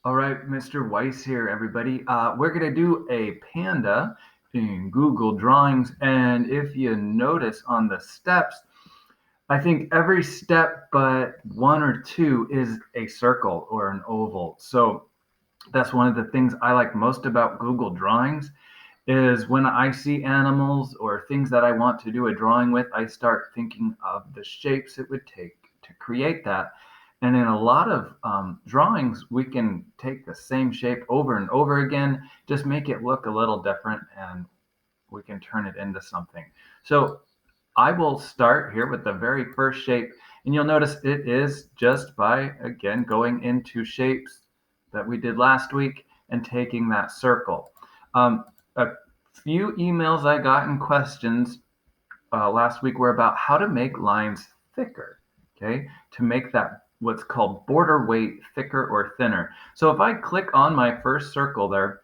All right, Mr. Weiss here, everybody. We're going to do a panda in Google Drawings. And if you notice on the steps, I think every step but one or two is a circle or an oval. So that's one of the things I like most about Google Drawings is when I see animals or things that I want to do a drawing with, I start thinking of the shapes it would take to create that. And in a lot of drawings, we can take the same shape over and over again, just make it look a little different, and we can turn it into something. So I will start here with the very first shape, and you'll notice it is just by, again, going into shapes that we did last week and taking that circle. A few emails I got in questions last week were about how to make lines thicker, okay, to make that what's called border weight thicker or thinner. So if I click on my first circle there,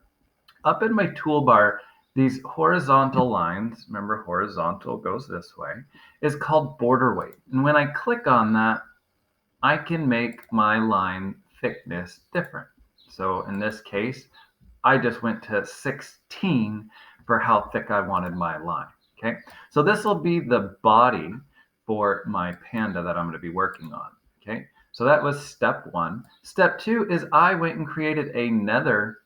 up in my toolbar, these horizontal lines, remember horizontal goes this way, is called border weight. And when I click on that, I can make my line thickness different. So in this case, I just went to 16 for how thick I wanted my line. Okay, so this will be the body for my panda that I'm going to be working on. Okay, so that was step one. Step two is I went and created another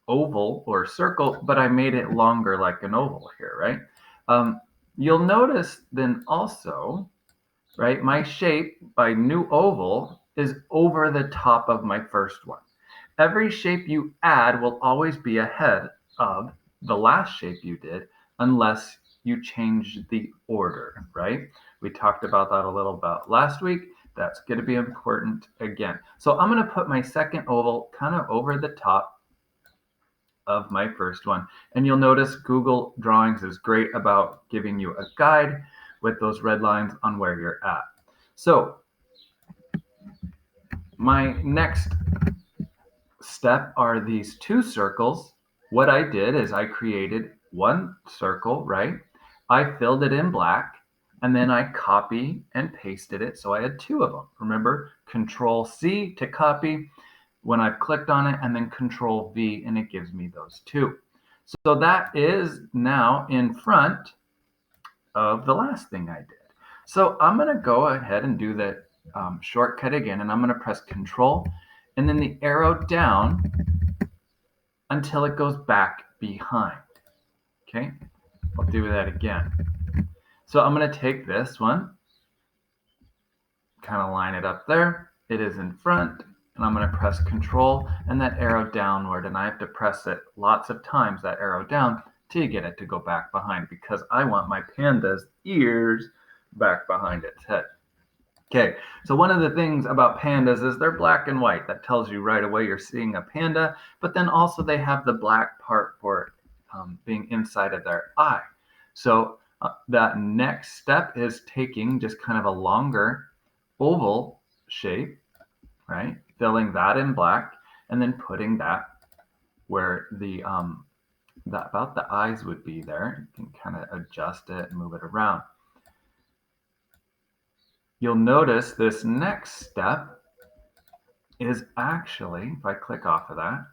oval or circle, but I made it longer like an oval here, right? Um, you'll notice then also, right, my shape, my new oval, is over the top of my first one. Every shape you add will always be ahead of the last shape you did unless you change the order, right? We talked about that a little about last week. That's going to be important again. So I'm going to put my second oval kind of over the top of my first one. And you'll notice Google Drawings is great about giving you a guide with those red lines on where you're at. So my next step are these two circles. What I did is I created one circle, right? I filled it in black and then I copy and pasted it. So I had two of them. Remember, Control C to copy when I've clicked on it, and then Control V, and it gives me those two. So that is now in front of the last thing I did. So I'm going to go ahead and do the shortcut again, and I'm going to press Control and then the arrow down until it goes back behind. Okay, I'll do that again. So I'm going to take this one, kind of line it up there. It is in front, and I'm going to press Control and that arrow downward, and I have to press it lots of times, that arrow down, till you get it to go back behind, because I want my panda's ears back behind its head. Okay, so one of the things about pandas is they're black and white. That tells you right away you're seeing a panda, but then also they have the black part for being inside of their eye. So that next step is taking just kind of a longer oval shape, right? Filling that in black and then putting that where the that about the eyes would be there. You can kind of adjust it and move it around. You'll notice this next step is actually, if I click off of that,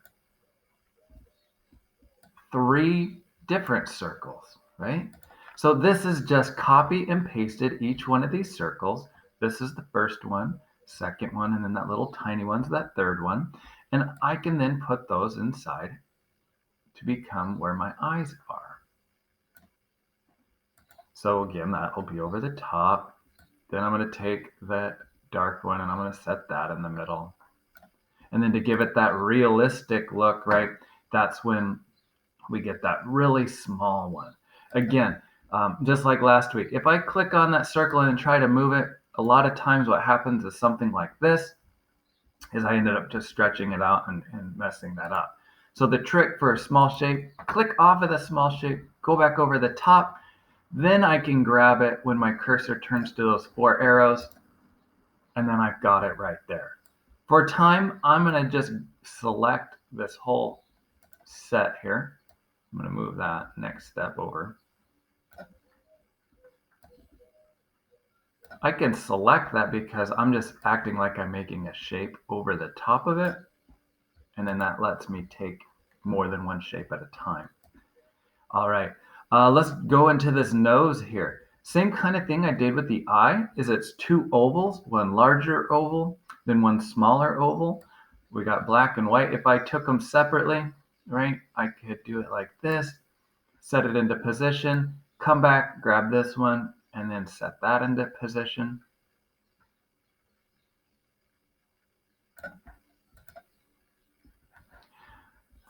three different circles, right? So this is just copy and pasted each one of these circles. This is the first one, second one, and then that little tiny one's that third one. And I can then put those inside to become where my eyes are. So again, that will be over the top. Then I'm going to take that dark one and I'm going to set that in the middle. And then to give it that realistic look, right, that's when we get that really small one. Again, just like last week, if I click on that circle and try to move it, a lot of times what happens is something like this, is I ended up just stretching it out and messing that up. So the trick for a small shape, click off of the small shape, go back over the top, then I can grab it when my cursor turns to those four arrows, and then I've got it right there. For time, I'm going to just select this whole set here. I'm going to move that next step over. I can select that because I'm just acting like I'm making a shape over the top of it. and then that lets me take more than one shape at a time. All right, let's go into this nose here. Same kind of thing I did with the eye, is it's two ovals, one larger oval, then one smaller oval. We got black and white. If I took them separately, right, I could do it like this, set it into position, come back, grab this one, and then set that into position.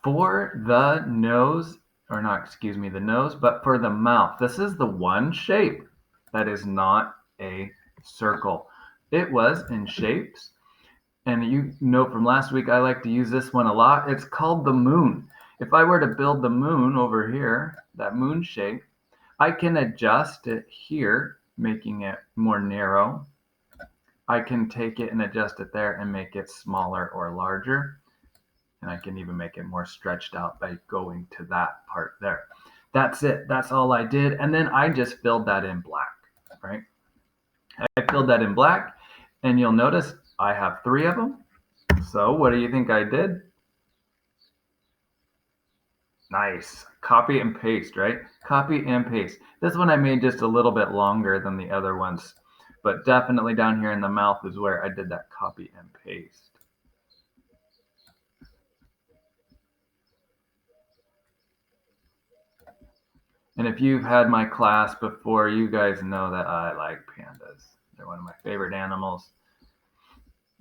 For the nose, or not, excuse me, the nose, but for the mouth, this is the one shape that is not a circle. It was in shapes, and you know from last week, I like to use this one a lot. It's called the moon. If I were to build the moon over here, that moon shape, I can adjust it here, making it more narrow. I can take it and adjust it there and make it smaller or larger. And I can even make it more stretched out by going to that part there. That's it. That's all I did. And then I just filled that in black, right? I filled that in black, and you'll notice I have 3 of them. So what do you think I did? Nice. Copy and paste, right? Copy and paste. This one I made just a little bit longer than the other ones, but definitely down here in the mouth is where I did that copy and paste. And if you've had my class before, you guys know that I like pandas. They're one of my favorite animals.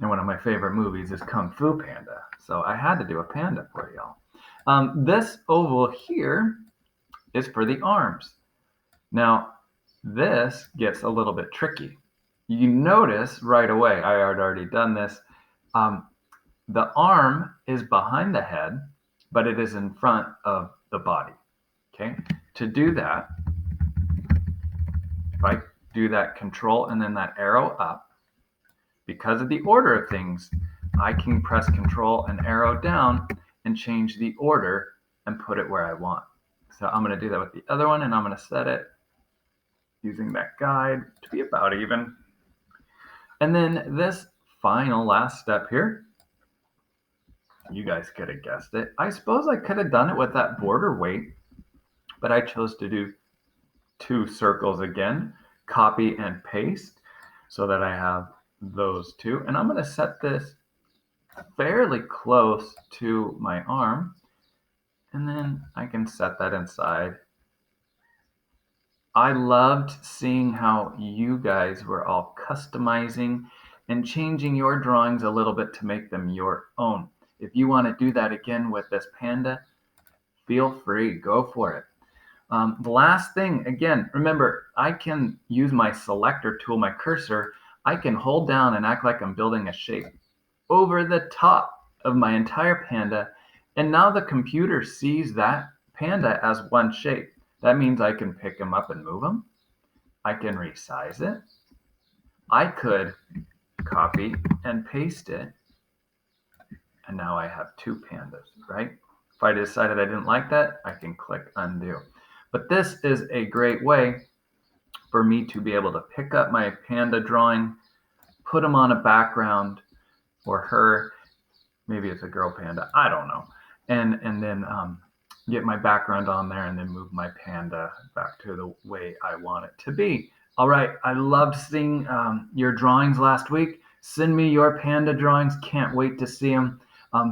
And one of my favorite movies is Kung Fu Panda. So I had to do a panda for y'all. This oval here is for the arms. Now, this gets a little bit tricky. You notice right away, I had already done this, the arm is behind the head, but it is in front of the body. Okay, to do that, if I do that control and then that arrow up, because of the order of things, I can press control and arrow down and change the order and put it where I want. So I'm going to do that with the other one, and I'm going to set it using that guide to be about even. And then this final last step here, you guys could have guessed it. I suppose I could have done it with that border weight, but I chose to do 2 circles again, copy and paste, so that I have those 2. And I'm going to set this fairly close to my arm, and then I can set that inside. I loved seeing how you guys were all customizing and changing your drawings a little bit to make them your own. If you want to do that again with this panda, feel free, go for it. The last thing, again, remember, I can use my selector tool, my cursor. I can hold down and act like I'm building a shape over the top of my entire panda. And now the computer sees that panda as one shape. That means I can pick them up and move them. I can resize it. I could copy and paste it. And now I have 2 pandas, right? If I decided I didn't like that, I can click undo. But this is a great way for me to be able to pick up my panda drawing, put them on a background, or her, maybe it's a girl panda, I don't know, and then get my background on there and then move my panda back to the way I want it to be. All right, I loved seeing your drawings last week. Send me your panda drawings. Can't wait to see them.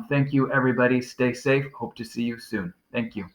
Thank you, everybody. Stay safe. Hope to see you soon. Thank you.